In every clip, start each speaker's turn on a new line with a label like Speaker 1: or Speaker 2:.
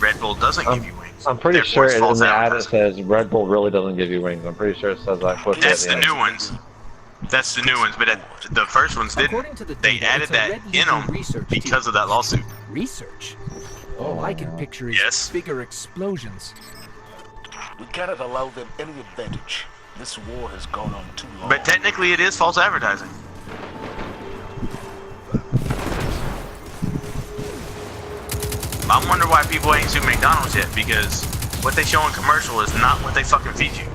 Speaker 1: Red Bull doesn't give you wings.
Speaker 2: I'm pretty
Speaker 1: Therefore,
Speaker 2: sure
Speaker 1: it's false
Speaker 2: in the ad it
Speaker 1: advertising.
Speaker 2: says Red Bull really doesn't give you wings. I'm pretty sure it says that quickly
Speaker 1: That's
Speaker 2: at the
Speaker 1: the
Speaker 2: end.
Speaker 1: new ones. That's the new ones, but the first ones didn't. They added that in them because of that lawsuit.
Speaker 3: Research? All I can picture is
Speaker 1: Yes.
Speaker 3: bigger explosions.
Speaker 4: We cannot allow them any advantage. This war has gone on too long.
Speaker 1: But technically, it is false advertising. I wonder why people ain't seen McDonald's yet, because what they show in commercial is not what they fucking feed you.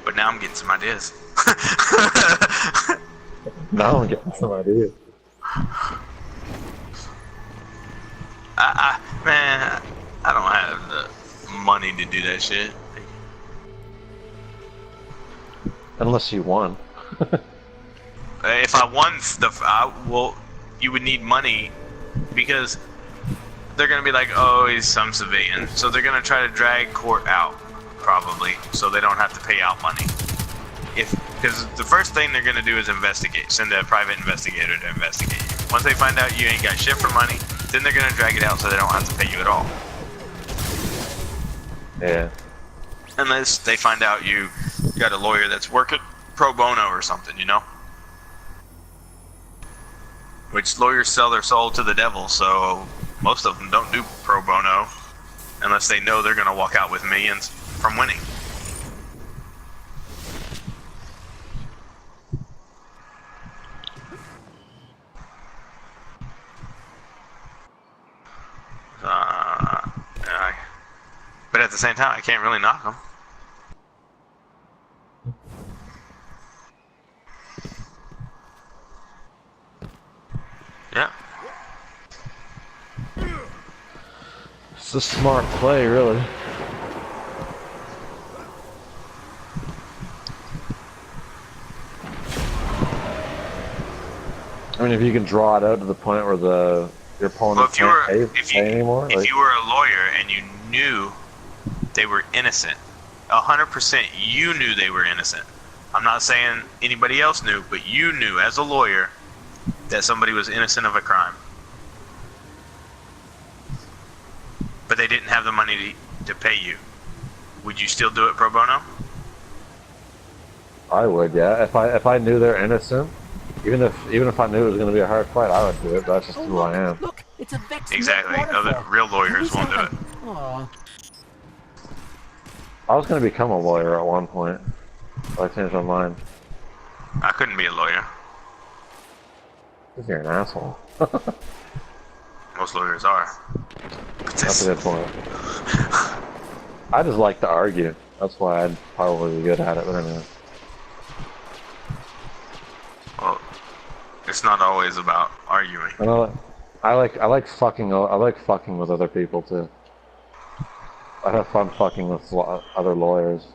Speaker 1: But now I'm getting some ideas.
Speaker 2: Now I'm getting some ideas.
Speaker 1: Man, I don't have the money to do that shit.
Speaker 2: Unless you won.
Speaker 1: If I won stuff, well, you would need money because they're gonna be like, oh, he's some civilian, so they're gonna try to drag court out, probably, so they don't have to pay out money. Because the first thing they're gonna do is investigate, send a private investigator to investigate you. Once they find out you ain't got shit for money, then they're gonna drag it out so they don't have to pay you at all.
Speaker 2: Yeah.
Speaker 1: Unless they find out you got a lawyer that's working pro bono or something, you know? Which lawyers sell their soul to the devil, so most of them don't do pro bono unless they know they're gonna walk out with millions from winning. But at the same time, I can't really knock them. Yeah.
Speaker 2: It's a smart play, really. I mean, if you can draw it out to the point where your opponent can't pay anymore.
Speaker 1: If you were a lawyer and you knew they were innocent, 100% you knew they were innocent. I'm not saying anybody else knew, but you knew as a lawyer that somebody was innocent of a crime. But they didn't have the money to pay you. Would you still do it pro bono?
Speaker 2: I would, yeah. If I knew they're innocent, even if I knew it was going to be a hard fight, I would do it. That's just who I am.
Speaker 3: Look, it's a Vex
Speaker 1: Exactly. Other real lawyers won't do it.
Speaker 3: Aw.
Speaker 2: I was going to become a lawyer at one point, but I changed my mind.
Speaker 1: I couldn't be a lawyer.
Speaker 2: You're an asshole.
Speaker 1: Most lawyers are.
Speaker 2: That's a good point. I just like to argue. That's why I'd probably be good at it, but anyway.
Speaker 1: Well, it's not always about arguing.
Speaker 2: I like fucking with other people too. I have fun fucking with other lawyers.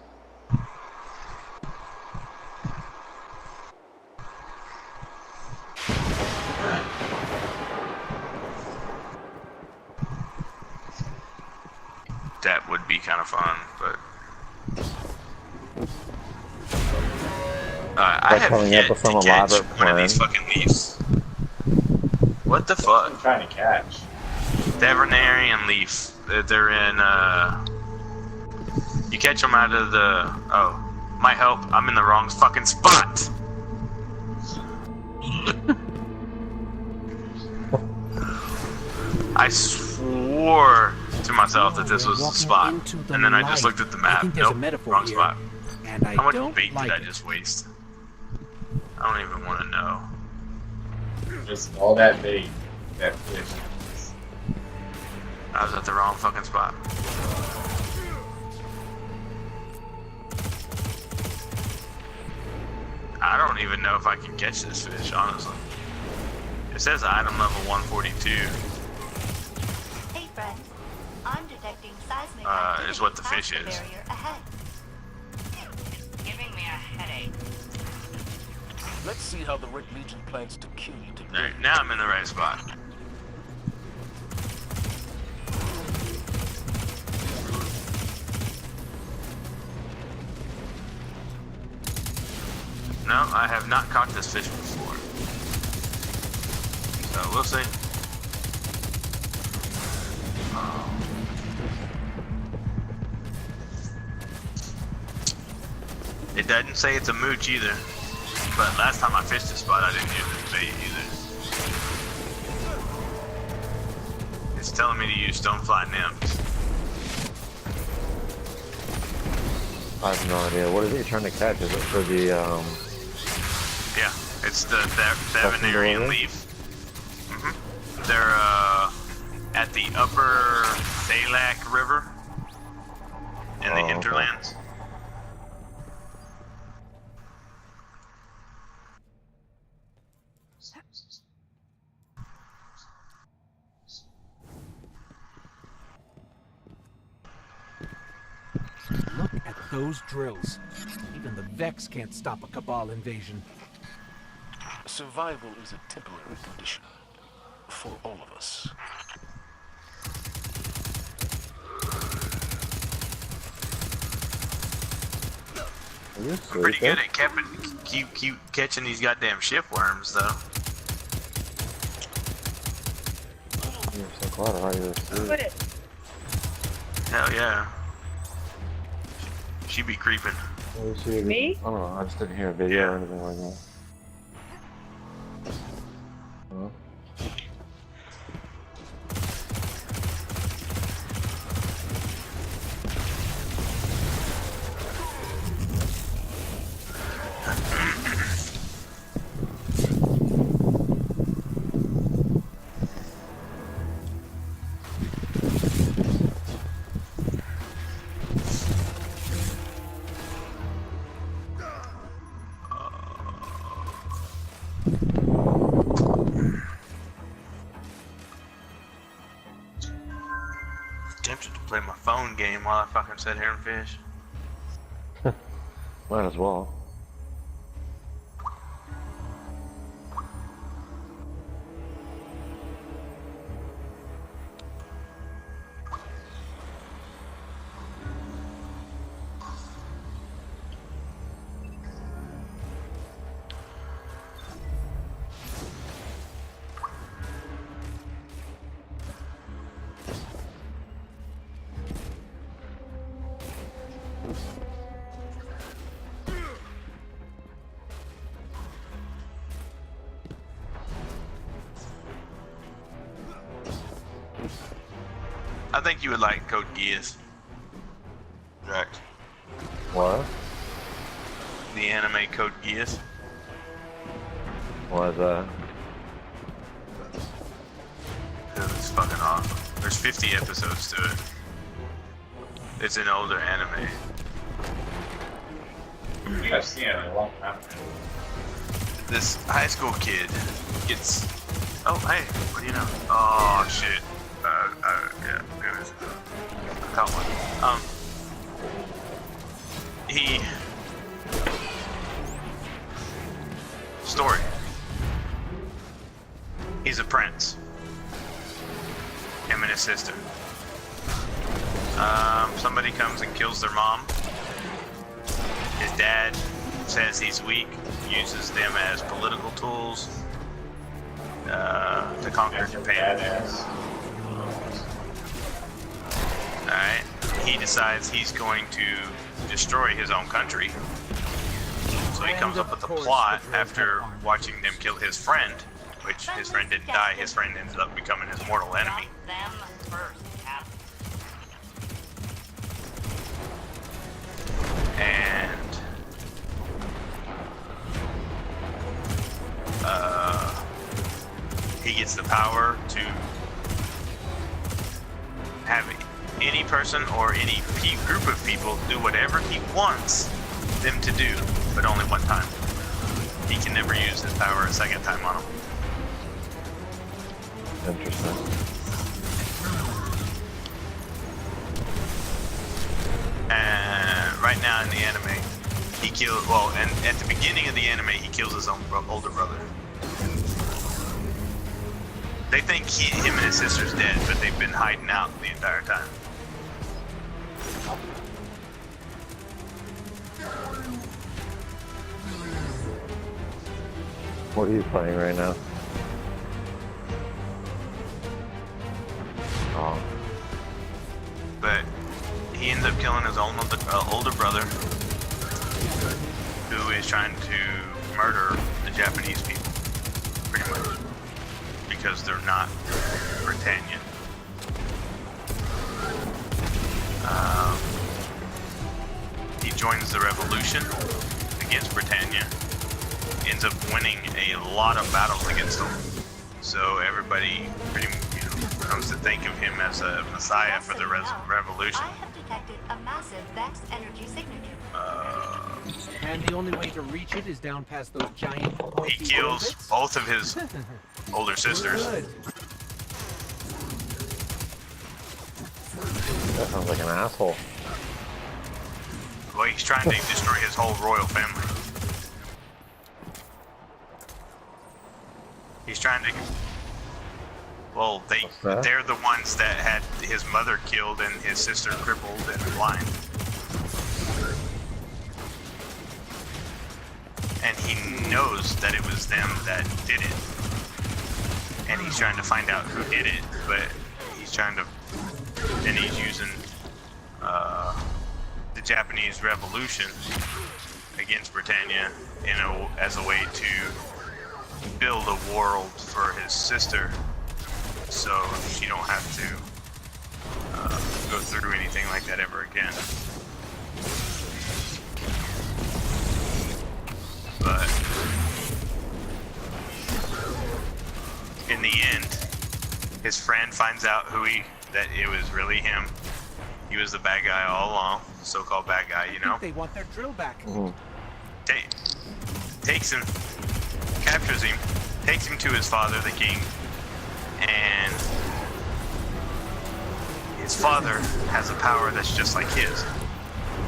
Speaker 1: That would be kind of fun, but I have yet to catch one of these fucking leaves. What the fuck?
Speaker 5: I'm trying to catch.
Speaker 1: Devernarian leaf. They're in, you catch them out of the, oh, might help, I'm in the wrong fucking spot! I swore to myself that this was the spot, and then I just looked at the map. Nope, wrong spot.
Speaker 3: And I
Speaker 1: How much
Speaker 3: don't
Speaker 1: bait
Speaker 3: like
Speaker 1: did I
Speaker 3: it.
Speaker 1: just waste? I don't even want to know.
Speaker 5: Just all that bait, that fish.
Speaker 1: I was at the wrong fucking spot. I don't even know if I can catch this fish, honestly. It says item level 142.
Speaker 6: Hey friend, I'm detecting seismic
Speaker 1: is what the fish
Speaker 6: activity
Speaker 1: is.
Speaker 6: past the barrier ahead. Giving me a headache.
Speaker 4: Let's see how the Red Legion plans to kill you today.
Speaker 1: Alright, now I'm in the right spot. No, I have not caught this fish before. So we'll see. It doesn't say it's a mooch either. But last time I fished this spot, I didn't use this bait either. It's telling me to use stonefly nymphs.
Speaker 2: I have no idea. What is it trying to catch? Is it for the
Speaker 1: Yeah, it's the Thavanarian leaf. They're at the upper Thalak River in the
Speaker 2: Oh, okay.
Speaker 1: hinterlands.
Speaker 3: Look at those drills. Even the Vex can't stop a Cabal invasion.
Speaker 4: Survival is a temporary condition for all of us.
Speaker 2: Are you
Speaker 1: Pretty
Speaker 2: sleeping?
Speaker 1: good at keep catching these goddamn shift worms, though.
Speaker 2: You're so quiet. How are you asleep?
Speaker 1: Hell yeah. She be creeping.
Speaker 2: What is she?
Speaker 7: Me?
Speaker 2: I don't know. I just didn't hear a video or anything like that. Huh?
Speaker 1: Tempted to play my phone game while I fucking sit here and fish.
Speaker 2: Might as well.
Speaker 1: I think you would like Code Geass. Drax.
Speaker 2: What?
Speaker 1: The anime Code Geass.
Speaker 2: Why is that?
Speaker 1: It's fucking awesome. There's 50 episodes to it. It's an older anime.
Speaker 5: I've seen it a long time ago.
Speaker 1: This high school kid gets. Oh, hey, what do you know? Oh, shit. Yeah, it was. I caught one. Story. He's a prince. Him and his sister. Somebody comes and kills their mom. His dad says he's weak, uses them as political tools to conquer
Speaker 5: That's a
Speaker 1: Japan.
Speaker 5: badass.
Speaker 1: Alright. He decides he's going to destroy his own country. So he comes up with a plot after watching them kill his friend, which his friend didn't die, his friend ended up becoming his mortal enemy.
Speaker 6: Them first, Cap.
Speaker 1: And he gets the power to have any person or any group of people do whatever he wants them to do, but only one time. He can never use his power a second time on them.
Speaker 2: Interesting.
Speaker 1: And right now in the anime, he kills, well, and at the beginning of the anime, he kills his own older brother. They think him and his sister's dead, but they've been hiding out the entire time.
Speaker 2: What are you playing right now? wrong.
Speaker 1: But he ends up killing his own older brother, who is trying to murder the Japanese people, pretty much, because they're not Britannian. He joins the revolution against Britannia, ends up winning a lot of battles against them. So everybody pretty comes to think of him as a messiah for the revolution.
Speaker 6: I have detected a massive Vex energy signature.
Speaker 3: And the only way to reach it is down past those giant pointy
Speaker 1: He kills
Speaker 3: orbits?
Speaker 1: both of his older sisters.
Speaker 3: Good.
Speaker 2: That sounds like an asshole.
Speaker 1: Well, he's trying to destroy his whole royal family. He's trying to. Well,
Speaker 2: What's that?
Speaker 1: they're the ones that had his mother killed and his sister crippled and blind. And he knows that it was them that did it. And he's trying to find out who did it, but he's trying to. And he's using the Japanese Revolution against Britannia as a way to build a world for his sister, so she don't have to go through anything like that ever again. But in the end, his friend finds out that it was really him. He was the bad guy all along, so-called bad guy, you know.
Speaker 3: They want their drill back.
Speaker 1: Takes him, captures him, takes him to his father, the king, and his father has a power that's just like his.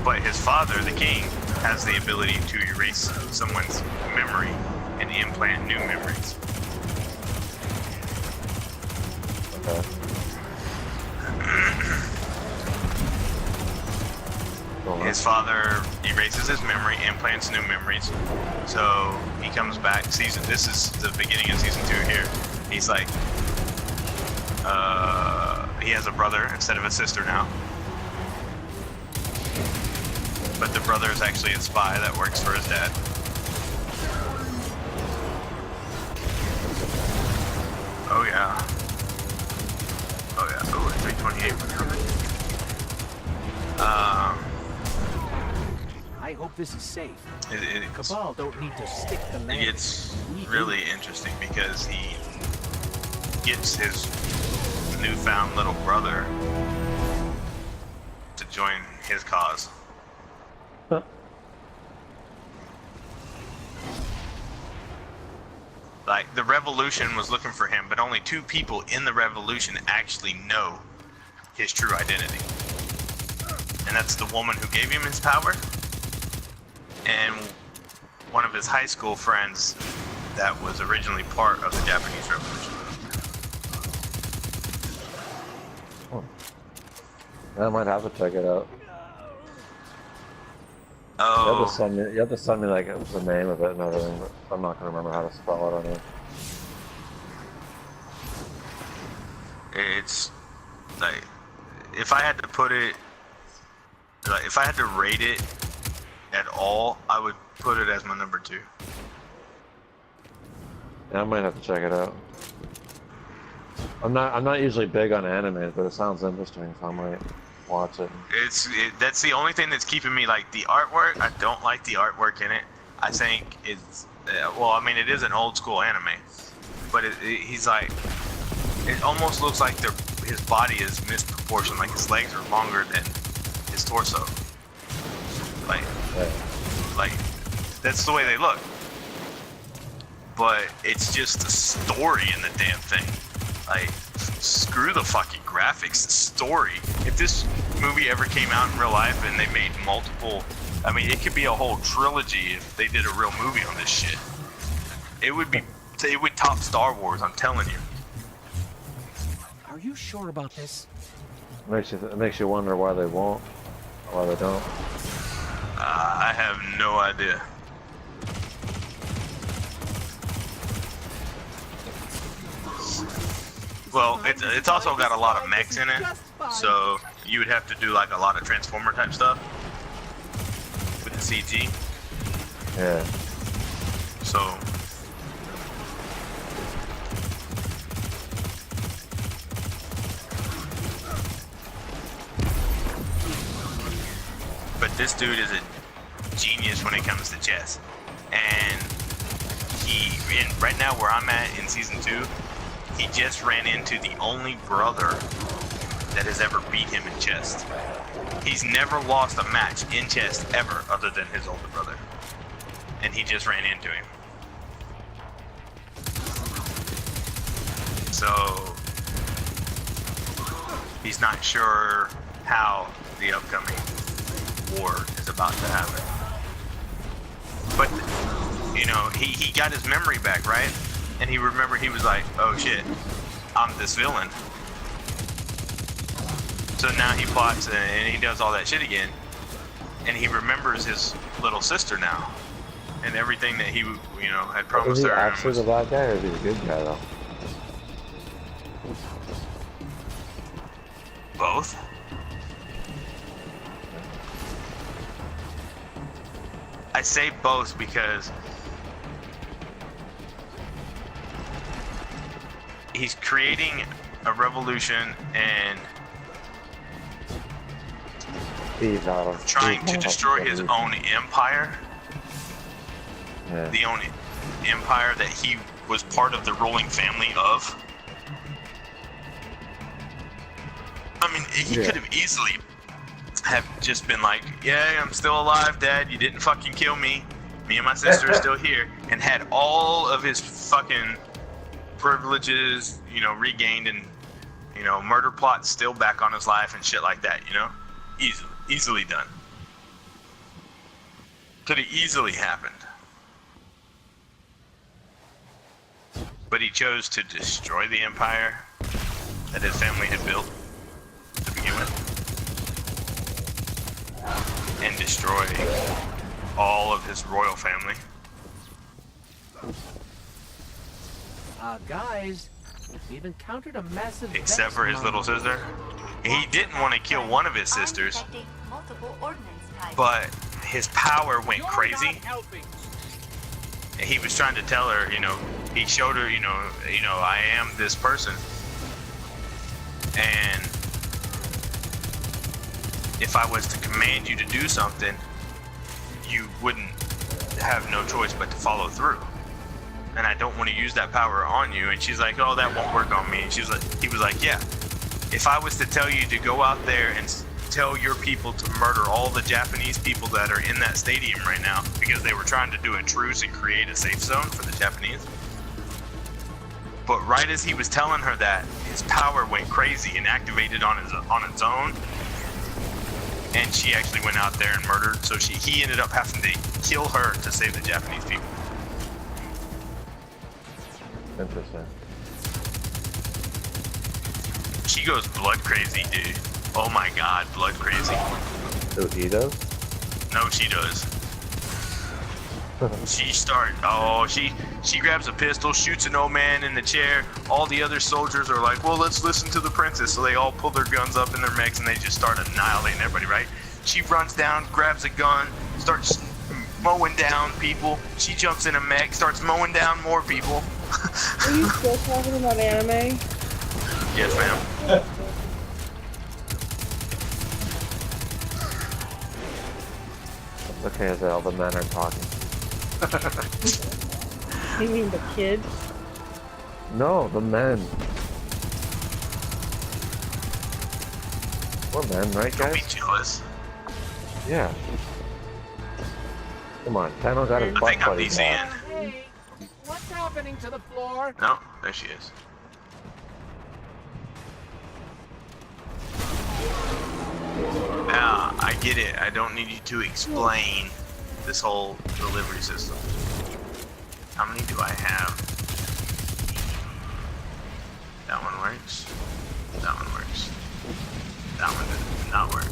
Speaker 1: But his father, the king, has the ability to erase someone's memory and implant new memories.
Speaker 2: Okay.
Speaker 1: His father erases his memory, implants new memories. So he comes back. This is the beginning of season 2 here. He's like, he has a brother instead of a sister now. But the brother is actually a spy that works for his dad. Oh yeah. Oh yeah. Oh, 328.
Speaker 3: I hope this is safe.
Speaker 1: It's,
Speaker 3: Cabal don't need to stick the landing.
Speaker 1: it's really interesting because he gets his newfound little brother to join his cause.
Speaker 2: Huh.
Speaker 1: Like, the revolution was looking for him, but only 2 people in the revolution actually know his true identity. And that's the woman who gave him his power, and one of his high school friends that was originally part of the Japanese Revolution.
Speaker 2: I might have to check it out.
Speaker 1: Oh,
Speaker 2: You have to send me like the name of it and everything, but I'm not gonna remember how to spell it on it.
Speaker 1: it's like, if I had to put it, like, if I had to rate it at all, I would put it as my number 2.
Speaker 2: Yeah, I might have to check it out. I'm not usually big on anime, but it sounds interesting, so I might watch it.
Speaker 1: That's the only thing that's keeping me. Like, the artwork, I don't like the artwork in it. I think it's, well, I mean, it is an old school anime, but he's like, it almost looks like his body is misproportioned, like his legs are longer than his torso. Like,
Speaker 2: Yeah.
Speaker 1: like, that's the way they look. But it's just the story in the damn thing. Like, screw the fucking graphics, the story. If this movie ever came out in real life and they made multiple, I mean, it could be a whole trilogy if they did a real movie on this shit. It would top Star Wars, I'm telling you.
Speaker 3: Are you sure about this?
Speaker 2: It makes you wonder why they won't, why they don't.
Speaker 1: I have no idea. Well, it's also got a lot of mechs in it, so you would have to do like a lot of transformer type stuff with the CG.
Speaker 2: Yeah.
Speaker 1: So but this dude is a genius when it comes to chess, and right now where I'm at in season 2, he just ran into the only brother that has ever beat him in chess. He's never lost a match in chess ever other than his older brother, and he just ran into him. So he's not sure how the upcoming war is about to happen. But, you know, he got his memory back, right? And he remembered, he was like, oh shit, I'm this villain. So now he plots and he does all that shit again. And he remembers his little sister now. And everything that he, you know, had
Speaker 2: Is
Speaker 1: promised
Speaker 2: he
Speaker 1: her. and
Speaker 2: actually
Speaker 1: was-
Speaker 2: the bad guy or is he the good guy though?
Speaker 1: Both? I say both because he's creating a revolution and
Speaker 2: He's out of
Speaker 1: trying to destroy his own empire.
Speaker 2: Yeah.
Speaker 1: The only empire that he was part of the ruling family of. I mean, he
Speaker 2: Yeah.
Speaker 1: could have easily have just been like, yeah, I'm still alive, Dad, you didn't fucking kill me. Me and my sister are still here. And had all of his fucking privileges, you know, regained, and, you know, murder plots still back on his life and shit like that, you know? Easily done. Could have easily happened. But he chose to destroy the empire that his family had built to begin with. And destroy all of his royal family.
Speaker 3: Guys, we've encountered a massive
Speaker 1: Except
Speaker 3: Vex
Speaker 1: for his little
Speaker 3: mine.
Speaker 1: sister. He didn't want to kill one of his sisters,
Speaker 6: I'm detecting multiple ordnance types.
Speaker 1: but his power went
Speaker 3: You're
Speaker 1: crazy.
Speaker 3: not helping.
Speaker 1: And he was trying to tell her, you know, he showed her, you know, I am this person. And if I was to command you to do something, you wouldn't have no choice but to follow through. And I don't want to use that power on you. And she's like, oh, that won't work on me. And he was like, yeah. If I was to tell you to go out there and tell your people to murder all the Japanese people that are in that stadium right now because they were trying to do a truce and create a safe zone for the Japanese. But right as he was telling her that, his power went crazy and activated on its own. And she actually went out there and murdered. So he ended up having to kill her to save the Japanese people.
Speaker 2: Interesting.
Speaker 1: She goes blood crazy, dude. Oh my god, blood crazy.
Speaker 2: So he does?
Speaker 1: No, she does. She grabs a pistol, shoots an old man in the chair. All the other soldiers are like, well, let's listen to the princess. So they all pull their guns up in their mechs and they just start annihilating everybody, right? She runs down, grabs a gun, starts mowing down people. She jumps in a mech, starts mowing down more people.
Speaker 7: Are you still talking about anime?
Speaker 1: Yes, ma'am.
Speaker 2: Okay, as all the men are talking.
Speaker 7: You mean the kids?
Speaker 2: No, the men. We're men, right,
Speaker 1: Don't be
Speaker 2: guys?
Speaker 1: jealous.
Speaker 2: Yeah. Come on, Tano got his
Speaker 1: I
Speaker 2: butt
Speaker 1: think I'm
Speaker 2: buddy
Speaker 1: DCing.
Speaker 2: back.
Speaker 3: Hey, what's happening to the floor?
Speaker 1: No, there she is. Now, I get it. I don't need you to explain this whole delivery system. How many do I have? That one works. That one works. That one does not work.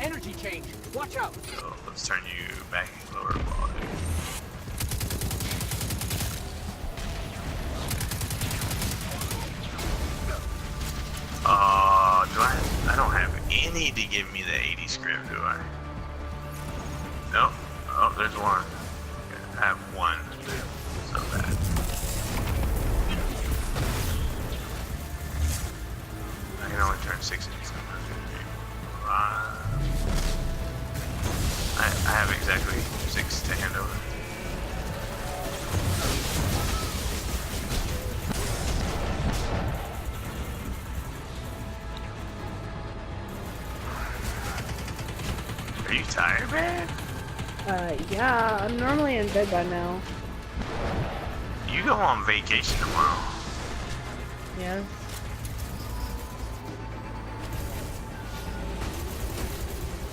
Speaker 3: Energy change. Watch out.
Speaker 1: So let's turn you back lower quality. any to give me the 80 script, do I? Nope. Oh, there's one. I have one. It's not bad. I can only turn 60. I have exactly 6 to hand over. Are you tired, man?
Speaker 7: Yeah, I'm normally in bed by now.
Speaker 1: You go on vacation tomorrow.
Speaker 7: Yes.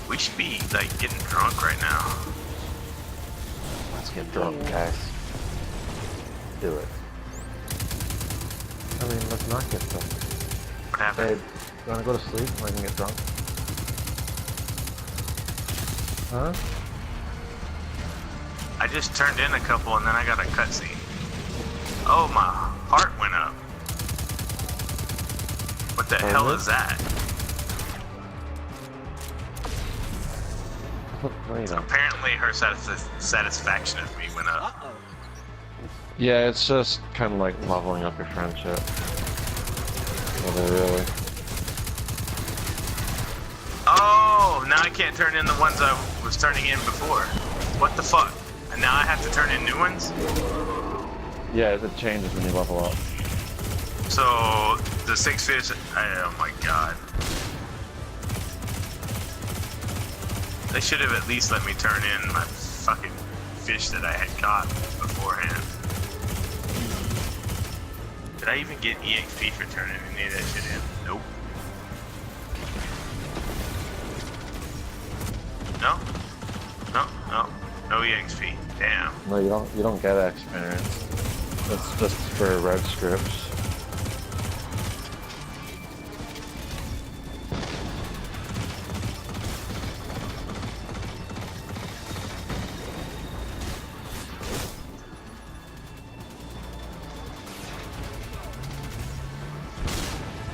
Speaker 1: We should be like getting drunk right now.
Speaker 2: Let's get drunk, guys. Do it. I mean, let's not get drunk.
Speaker 1: What happened?
Speaker 2: Babe, you wanna go to sleep so I can get drunk? Huh?
Speaker 1: I just turned in a couple and then I got a cutscene. Oh, my heart went up. What the hell is that?
Speaker 2: No, you don't.
Speaker 1: Apparently her satisfaction of me went up.
Speaker 3: Uh-oh.
Speaker 2: Yeah, it's just kind of like leveling up your friendship. Really.
Speaker 1: Oh, now I can't turn in the ones I was turning in before. What the fuck? And now I have to turn in new ones?
Speaker 2: Yeah, it changes when you level up.
Speaker 1: So, the 6 fish, oh my god. They should have at least let me turn in my fucking fish that I had caught beforehand. Did I even get EXP for turning any of that shit in? Nope. No? No EXP. Damn.
Speaker 2: No, you don't get experience. That's just for red scripts.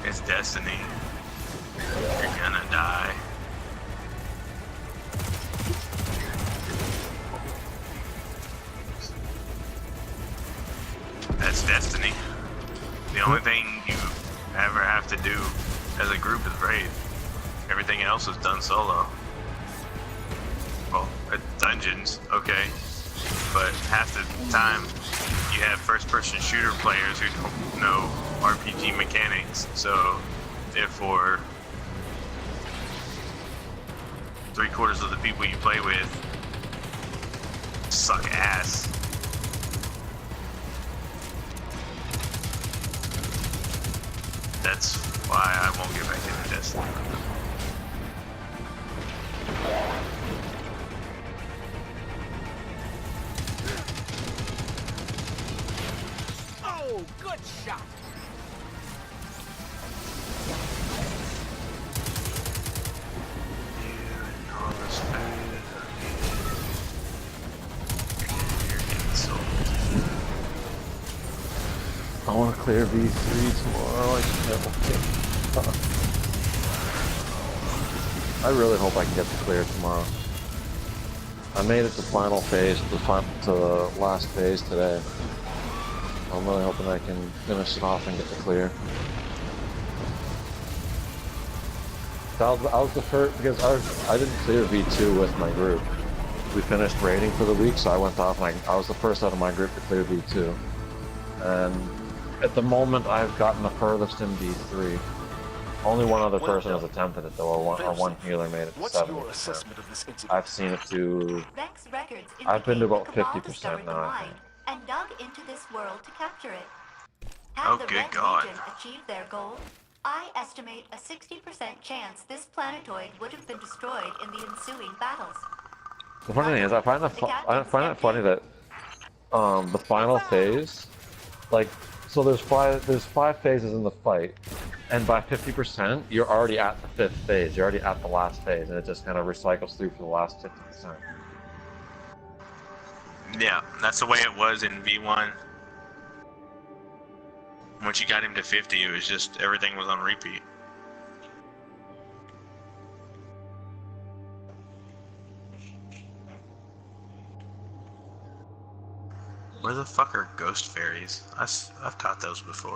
Speaker 1: It's destiny. You're gonna die. That's destiny. The only thing you ever have to do as a group is raid. Everything else is done solo. Well, dungeons, okay. But half the time, you have first-person shooter players who don't know RPG mechanics, so therefore 3/4 of the people you play with suck ass. That's why I won't get back into Destiny.
Speaker 3: Oh, good shot.
Speaker 2: I want to clear V3 tomorrow. I just have I really hope I can get the clear tomorrow. I made it to final phase, to the last phase today. I'm really hoping I can finish it off and get the clear. I was the first, because I didn't clear V2 with my group. We finished raiding for the week, so I went off and I was the first out of my group to clear V2. And at the moment, I've gotten the furthest in V3. Only one other person has attempted it, though, or one healer made it to
Speaker 4: What's
Speaker 2: 70%.
Speaker 4: your assessment of this incident?
Speaker 2: I've seen it to...
Speaker 6: Vex records
Speaker 2: I've been to
Speaker 6: indicate
Speaker 2: about
Speaker 6: the Cabal
Speaker 2: 50%
Speaker 6: discovered the
Speaker 2: now, I
Speaker 6: mine
Speaker 2: think.
Speaker 6: and dug into this world to capture it.
Speaker 1: Oh,
Speaker 6: Had the
Speaker 1: good
Speaker 6: Red
Speaker 1: God.
Speaker 6: Legion achieved their goal, I estimate a 60% chance this planetoid would have been destroyed in the ensuing battles.
Speaker 2: The funny thing is, I find it funny that the final phase, like, so there's five phases in the fight, and by 50%, you're already at the 5th phase. You're already at the last phase, and it just kind of recycles through for the last 50%.
Speaker 1: Yeah, that's the way it was in V1. Once you got him to 50, it was just everything was on repeat. Where the fuck are ghost fairies? I've caught those before.